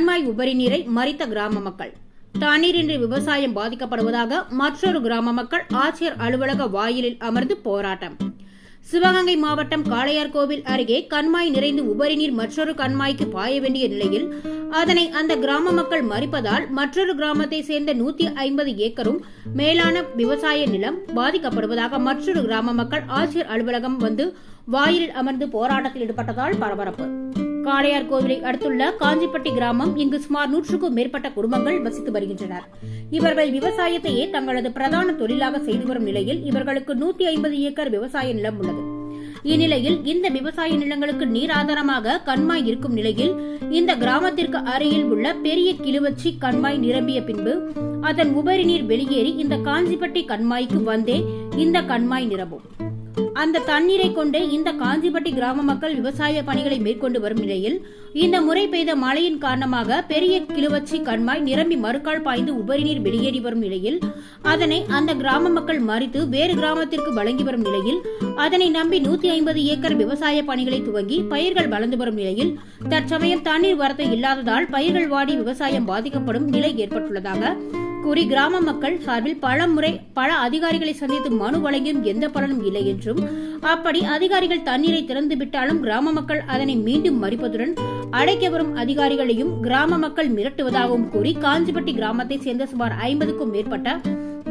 கண்மாய் உபரி நீரை மறித்த கிராம மக்கள். தண்ணீரின்றி விவசாயம் பாதிக்கப்படுவதாக மற்றொரு கிராம மக்கள் ஆட்சியர் அலுவலக வாயிலில் அமர்ந்து போராட்டம். சிவகங்கை மாவட்டம் காளையார்கோவில் அருகே கண்மாய் நிறைந்து உபரிநீர் மற்றொரு கண்மாய்க்கு பாய வேண்டிய நிலையில் அதனை அந்த கிராம மக்கள் மறிப்பதால் மற்றொரு கிராமத்தை சேர்ந்த 150 ஏக்கரும் மேலான விவசாய நிலம் பாதிக்கப்படுவதாக மற்றொரு கிராம மக்கள் ஆட்சியர் அலுவலகம் வந்து வாயிலில் அமர்ந்து போராட்டத்தில் ஈடுபட்டதால் பரபரப்பு. காளையார்கோவிலை அடுத்துள்ள காஞ்சிப்பட்டி கிராமம் இங்கு சுமார் 100க்கும் மேற்பட்ட குடும்பங்கள் வசித்து வருகின்றனர். இவர்கள் விவசாயத்தையே தங்களது பிரதான தொழிலாக செய்து வரும் நிலையில் இவர்களுக்கு 150 ஏக்கர் விவசாய நிலம் உள்ளது. இந்நிலையில் இந்த விவசாய நிலங்களுக்கு நீர் ஆதாரமாக கண்மாய் இருக்கும் நிலையில் இந்த கிராமத்திற்கு அருகில் உள்ள பெரிய கிழுவச்சி கண்மாய் நிரம்பிய பின்பு அதன் உபரி நீர் வெளியேறி இந்த காஞ்சிப்பட்டி கண்மாய்க்கு வந்தே இந்த கண்மாய் நிரம்பும். அந்த தண்ணீரை கொண்டு இந்த காஞ்சிப்பட்டி கிராம மக்கள் விவசாய பணிகளை மேற்கொண்டு வரும் நிலையில் இந்த முறை பெய்த மழையின் காரணமாக பெரிய கிழுவச்சி கண்மாய் நிரம்பி மறுக்கால் பாய்ந்து உபரி நீர் வெளியேறி வரும் நிலையில் அதனை அந்த கிராம மக்கள் மறித்து வேறு கிராமத்திற்கு வழங்கி வரும் நிலையில் அதனை நம்பி 150 ஏக்கர் விவசாய பணிகளை துவங்கி பயிர்கள் வளர்ந்து வரும் நிலையில் தற்சமயம் தண்ணீர் வரத்து இல்லாததால் பயிர்கள் வாடி விவசாயம் பாதிக்கப்படும் நிலை ஏற்பட்டுள்ளதாக கூறி கிராம மக்கள் சார்பில் பல அதிகாரிகளை சந்தித்து மனு வழங்கியும் எந்த பலனும் இல்லை என்றும், அப்படி அதிகாரிகள் தண்ணீரை திறந்து விட்டாலும் கிராம மக்கள் அதனை மீண்டும் மறிப்பதுடன் அடைக்க வரும் அதிகாரிகளையும் கிராம மக்கள் மிரட்டுவதாகவும் கூறி காஞ்சிப்பட்டி கிராமத்தை சேர்ந்த சுமார் 50க்கும் மேற்பட்ட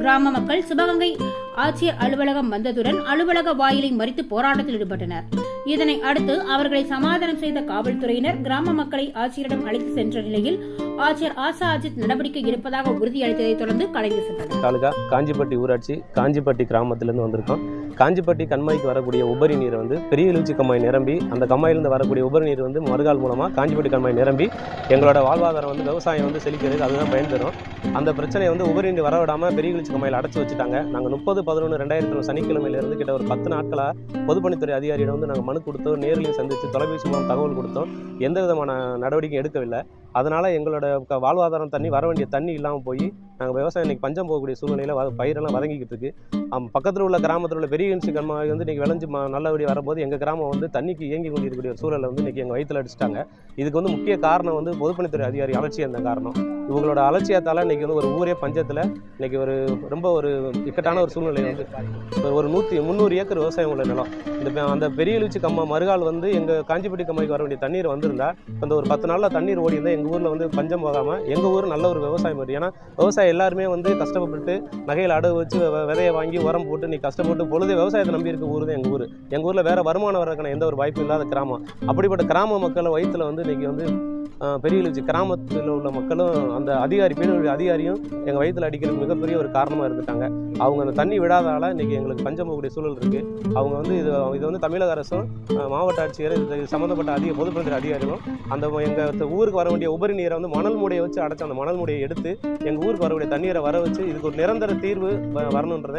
கிராம மக்கள் சிவகங்கை ஆட்சியர் அலுவலகம் வந்ததுடன் அலுவலக வாயிலை மறித்து போராட்டத்தில் ஈடுபட்டனர். இதனை அடுத்து அவர்களை சமாதானம் செய்த காவல்துறையினர் கிராம மக்களை ஆட்சியரிடம் அழைத்து சென்ற நிலையில் ஆட்சியர் ஆசா அஜித் நடவடிக்கை எடுப்பதாக உறுதியளித்ததை தொடர்ந்து கலைந்து சென்றனர். தாலுகா காஞ்சிப்பட்டி ஊராட்சி காஞ்சிப்பட்டி கிராமத்திலிருந்து வந்திருக்கோம். காஞ்சிப்பட்டி கண்மாய்க்கு வரக்கூடிய உபரி நீர் பெரிய எழுச்சி கம்மாய் நிரம்பி அந்த கம்மாயிலிருந்து வரக்கூடிய உபரி நீர் மறுகால் மூலமாக காஞ்சிப்பட்டி கண்மாய் நிரம்பி எங்களோட வாழ்வாதாரம் விவசாயம் செழிக்கிறது, அதுதான் பயன் தரும். அந்த பிரச்சனையை உபரி நீர் வரவிடாமல் பெரிய எழுச்சி கம்மாயில் அடைச்சி வச்சுட்டாங்க. நாங்கள் 30/11/2000 சனிக்கிழமையிலிருந்து கிட்ட ஒரு 10 நாட்களாக பொதுப்பணித்துறை அதிகாரியிடம் நாங்கள் மனு கொடுத்தோம், நேரில் சந்தித்து தொலைபேசி மூலம் தகவல் கொடுத்தோம். எந்த விதமான நடவடிக்கையும் எடுக்கவில்லை. அதனால் எங்களோட வாழ்வாதாரம் தண்ணி வர வேண்டிய தண்ணி இல்லாமல் போய் நாங்கள் விவசாயம் இன்றைக்கி பஞ்சம் போகக்கூடிய சூழ்நிலையில் பயிரெல்லாம் வதங்கிக்கிட்டு இருக்கு. பக்கத்தில் உள்ள கிராமத்தில் உள்ள பெரிய எழுச்சி கண்மாய் இன்றைக்கி விளைஞ்சு நல்லபடியாக வரும்போது எங்கள் கிராமம் தண்ணிக்கு இயங்கி கொண்டிருக்கக்கூடிய ஒரு சூழலை இன்றைக்கி எங்கள் வயிற்றில் அடிச்சிட்டாங்க. இதுக்கு முக்கிய காரணம் பொதுப்பணித்துறை அதிகாரி அலட்சியம். இந்த காரணம் இவங்களோட அலட்சியத்தால் இன்றைக்கி ஒரு ஊரே பஞ்சத்தில் இன்றைக்கி ரொம்ப ஒரு இக்கட்டான ஒரு சூழ்நிலை ஒரு 300 ஏக்கர் விவசாயம் உள்ள நிலம். அந்த பெரிய எழுச்சி கம்மா மறுகால் எங்கள் காஞ்சிப்பட்டி கம்மாய்க்கு வர வேண்டிய தண்ணீர் வந்திருந்தால் அந்த ஒரு 10 நாளில் தண்ணீர் ஓடி இருந்தால் எங்கள் ஊரில் பஞ்சம் போகாமல் எங்கள் ஊர் நல்ல ஒரு விவசாயம் வரும். ஏன்னா விவசாயம் எல்லாருமே கஷ்டப்பட்டு நகையில் அடகு வச்சு விதையை வாங்கி உரம் போட்டு நீ கஷ்டப்பட்டு பொழுது விவசாயத்தை நம்பி இருக்க ஊர் தான் எங்கள் ஊர். எங்கள் ஊரில் வேறு வருமானம் வரக்கான எந்த ஒரு வாய்ப்பும் இல்லாத கிராமம். அப்படிப்பட்ட கிராம மக்களை வயிற்றில் இன்றைக்கி பெரிய எழுச்சி கிராமத்தில் உள்ள மக்களும் அந்த பேரூர் அதிகாரியும் எங்கள் வயிற்றில் அடிக்கிறதுக்கு மிகப்பெரிய ஒரு காரணமாக இருந்துட்டாங்க. அவங்க அந்த தண்ணி விடாதால இன்றைக்கி எங்களுக்கு பஞ்சம் போகக்கூடிய சூழல் இருக்குது. அவங்க இது தமிழக அரசும் மாவட்ட ஆட்சியர் இது சம்மந்தப்பட்ட பொதுப்பணித்துறை அதிகாரிகளும் அந்த எங்கள் ஊருக்கு வர வேண்டிய உபரி நீரை மணல் மூடையை வச்சு அடைச்சி அந்த மணல் மூடையை எடுத்து எங்கள் ஊருக்கு வரக்கூடிய தண்ணீரை வர வச்சு இதுக்கு ஒரு நிரந்தர தீர்வு வரணுன்றதை